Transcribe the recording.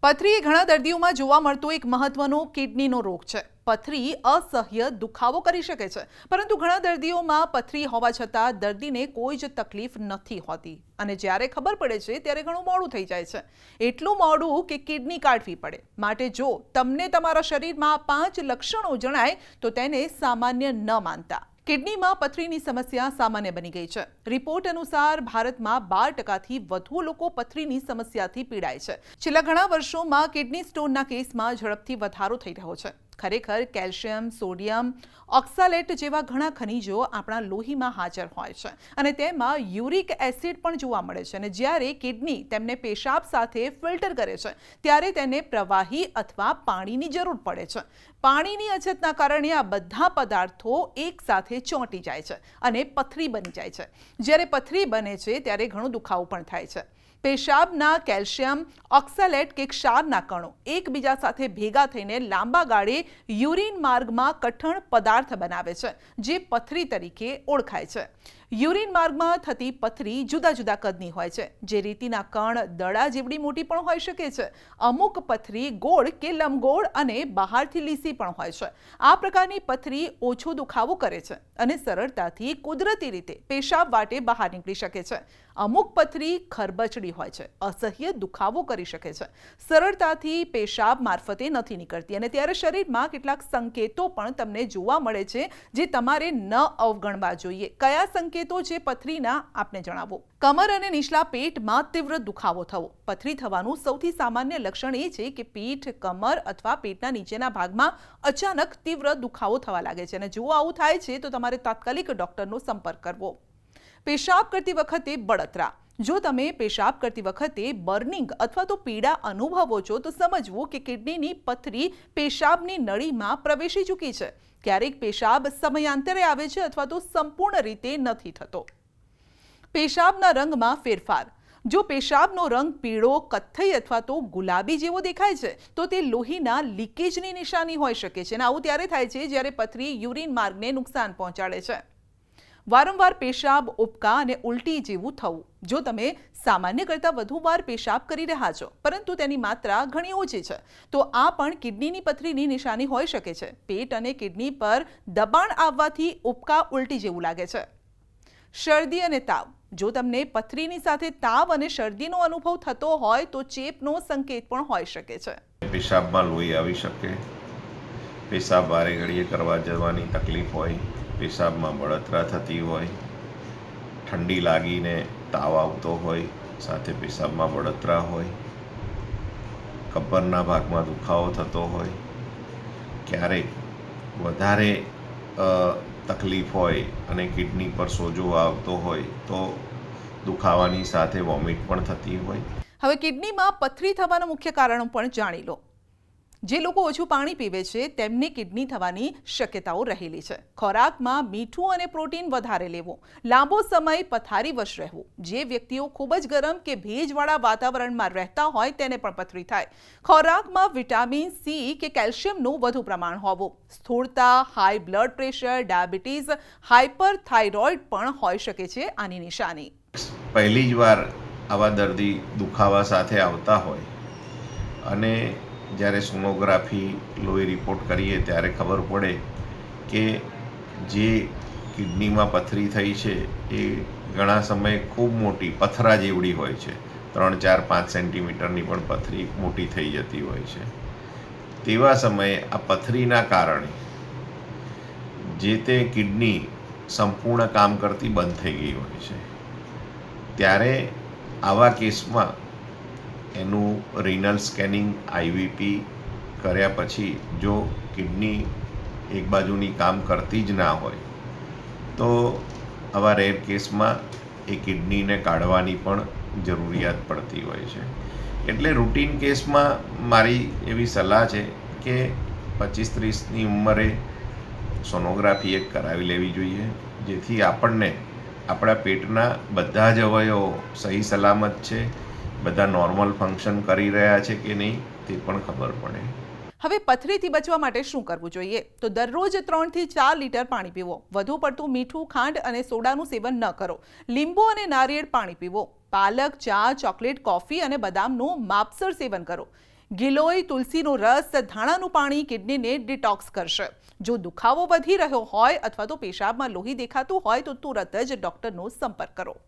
પથરી એ ઘણા દર્દીઓમાં જોવા મળતો એક મહત્વનો કિડનીનો રોગ છે। પથરી અસહ્ય દુખાવો કરી શકે છે, પરંતુ ઘણા દર્દીઓમાં પથરી હોવા છતાં દર્દીને કોઈ જ તકલીફ નથી હોતી અને જ્યારે ખબર પડે છે ત્યારે ઘણું મોડું થઈ જાય છે, એટલું મોડું કે કિડની કાઢવી પડે। માટે જો તમને તમારા શરીરમાં 5 લક્ષણો જણાય તો તેને સામાન્ય ન માનતા। કિડનીમાં પથરીની સમસ્યા સામાન્ય બની ગઈ છે। રિપોર્ટ અનુસાર ભારતમાં 12% વધુ લોકો પથરીની સમસ્યાથી પીડાય છે। છેલ્લા ઘણા વર્ષોમાં કિડની સ્ટોનના કેસમાં ઝડપથી વધારો થઈ રહ્યો છે। ખરેખર કેલ્શિયમ, સોડિયમ, ઓક્સાલેટ જેવા ઘણા ખનિજો આપણા લોહીમાં હાજર હોય છે અને તેમાં યુરિક એસિડ પણ જોવા મળે છે અને જ્યારે કિડની તેમને પેશાબ સાથે ફિલ્ટર કરે છે ત્યારે તેને પ્રવાહી અથવા પાણીની જરૂર પડે છે। પાણીની અછતના કારણે આ બધા પદાર્થો એકસાથે ચોંટી જાય છે અને પથરી બની જાય છે। જ્યારે પથરી બને છે ત્યારે ઘણો દુખાવો પણ થાય છે। પેશાબના કેલ્શિયમ, ઓક્સાલેટ કે ક્ષારના કણો એકબીજા સાથે ભેગા થઈને લાંબા ગાળે યુરિન માર્ગમાં કઠણ પદાર્થ બનાવે છે, જે પથરી તરીકે ઓળખાય છે। યુરિન માર્ગમાં થતી પથરી જુદા જુદા કદની હોય છે, જે રીતિના કણ દડા જેવડી મોટી પણ હોઈ શકે છે। અમુક પથરી ગોળ કે લંબગોળ અને બહારથી લીસી પણ હોય છે। આ પ્રકારની પથરી ઓછો દુખાવો કરે છે અને સરળતાથી કુદરતી રીતે પેશાબ વાટે બહાર નીકળી શકે છે। અમુક પથરી ખરબચડી હોય છે, અસહ્ય દુખાવો કરી શકે છે, સરળતાથી પેશાબ મારફતે નથી નીકળતી અને ત્યારે શરીરમાં કેટલાક સંકેતો પણ તમને જોવા મળે છે જે તમારે ન અવગણવા જોઈએ। કયા સંકેતો છે પથરીના આપને જણાવો। કમર અને નીચલા પેટમાં તીવ્ર દુખાવો થવો। પથરી થવાનું સૌથી સામાન્ય લક્ષણ એ છે કે પીઠ, કમર અથવા પેટના નીચેના ભાગમાં અચાનક તીવ્ર દુખાવો થવા લાગે છે અને જો આવું થાય છે તો તમારે તાત્કાલિક ડોક્ટરનો સંપર્ક કરવો। પેશાબ કરતી વખતે બળતરા। જો તમે પેશાબ કરતી વખતે બર્નિંગ અથવા તો પીડા અનુભવો છો તો સમજવું કે કિડનીની પથરી પેશાબની નળીમાં પ્રવેશી ચૂકી છે। ક્યારેક પેશાબ સમયાંતરે આવે છે અથવા તો સંપૂર્ણ રીતે નથી થતો। પેશાબના રંગમાં ફેરફાર। જો પેશાબનો રંગ પીળો, કથ્થઈ અથવા તો ગુલાબી જેવો દેખાય છે તો તે લોહીના લીકેજની નિશાની હોઈ શકે છે અને આવું ત્યારે થાય છે જ્યારે પથરી યુરિન માર્ગને નુકસાન પહોંચાડે છે। વારંવાર પેશાબ, ઉબકા અને ઉલટી જેવું થવું। જો તમે સામાન્ય કરતાં વધુ વાર પેશાબ કરી રહ્યા છો પરંતુ તેની માત્રા ઘણી ઓછી છે તો આ પણ કિડનીની પથરીની નિશાની હોઈ શકે છે। પેટ અને કિડની પર દબાણ આવવાથી ઉબકા, ઉલટી જેવું લાગે છે। શરદી અને તાવ। જો તમને પથરીની સાથે તાવ અને શરદીનો અનુભવ થતો હોય તો ચેપનો સંકેત પણ હોઈ શકે છે। પેશાબમાં લોહી આવી શકે, પેશાબ વારે ઘડીએ કરવા જવાની તકલીફ હોય, પેશાબમાં બળતરા થતી હોય, ઠંડી લાગીને તાવ આવતો હોય, સાથે પેશાબમાં બળતરા હોય, કમરના ભાગમાં દુખાવો થતો હોય, ક્યારેક વધારે તકલીફ હોય અને કિડની પર સોજો આવતો હોય તો દુખાવાની સાથે વોમિટ પણ થતી હોય। હવે કિડનીમાં પથરી થવાના મુખ્ય કારણો પણ જાણી લો। જે લોકો ઓછું પાણી પીવે છે તેમને કિડની થવાની શક્યતાઓ રહેલી છે। ખોરાકમાં મીઠું અને પ્રોટીન વધારે લેવું, લાંબો સમય પથારીવશ રહેવું, જે વ્યક્તિઓ ખૂબ જ ગરમ કે ભેજવાળા વાતાવરણમાં રહેતા હોય તેને પણ પથરી થાય। ખોરાકમાં વિટામિન સી કે કેલ્શિયમનું વધુ પ્રમાણ હોવું, સ્થૂળતા, હાઈ બ્લડ પ્રેશર, ડાયાબિટીસ, હાઇપરથાઇરોઇડ પણ હોઈ શકે છે આની નિશાની। પહેલી જ વાર આવા દર્દી દુખાવા સાથે આવતા હોય અને જ્યારે સોનોગ્રાફી, લોહી રિપોર્ટ કરીએ ત્યારે ખબર પડે કે જે કિડનીમાં પથરી થઈ છે એ ઘણા સમયે ખૂબ મોટી પથરા જેવડી હોય છે, 3, 4, 5 સેન્ટીમીટરની પણ પથરી મોટી થઈ જતી હોય છે। તેવા સમયે આ પથરીના કારણે જે તે કિડની સંપૂર્ણ કામ કરતી બંધ થઈ ગઈ હોય છે, ત્યારે આવા કેસમાં એનું રિનલ સ્કેનિંગ, આઈવીપી કર્યા પછી જો કિડની એક બાજુની કામ કરતી જ ના હોય તો આવા રેર કેસમાં એ કિડનીને કાઢવાની પણ જરૂરિયાત પડતી હોય છે। એટલે રૂટીન કેસમાં મારી એવી સલાહ છે કે 25-30ની ઉંમરે સોનોગ્રાફી એક કરાવી લેવી જોઈએ, જેથી આપણને આપણા પેટના બધા જ અવયવો સહી સલામત છે, બધા નોર્મલ ફંક્શન કરી રહ્યા છે કે નહીં તે પણ ખબર પડે। હવે પથરીથી બચવા માટે શું કરવું જોઈએ? તો દરરોજ 3 થી 4 લીટર પાણી પીવો, વધુ પડતું મીઠું, ખાંડ અને સોડાનું સેવન ન કરો, લીંબુ અને નારિયેળ પાણી પીવો, પાલક, ચા, ચોકલેટ, કોફી અને બદામનું માપસર સેવન કરો, ગિલોય, તુલસીનો રસ, ધાણાનું પાણી કિડનીને ડિટોક્સ કરશે. જો દુખાવો વધી રહ્યો હોય અથવા તો પેશાબમાં લોહી દેખાતું હોય તો તુરત જ ડોક્ટરનો સંપર્ક કરો.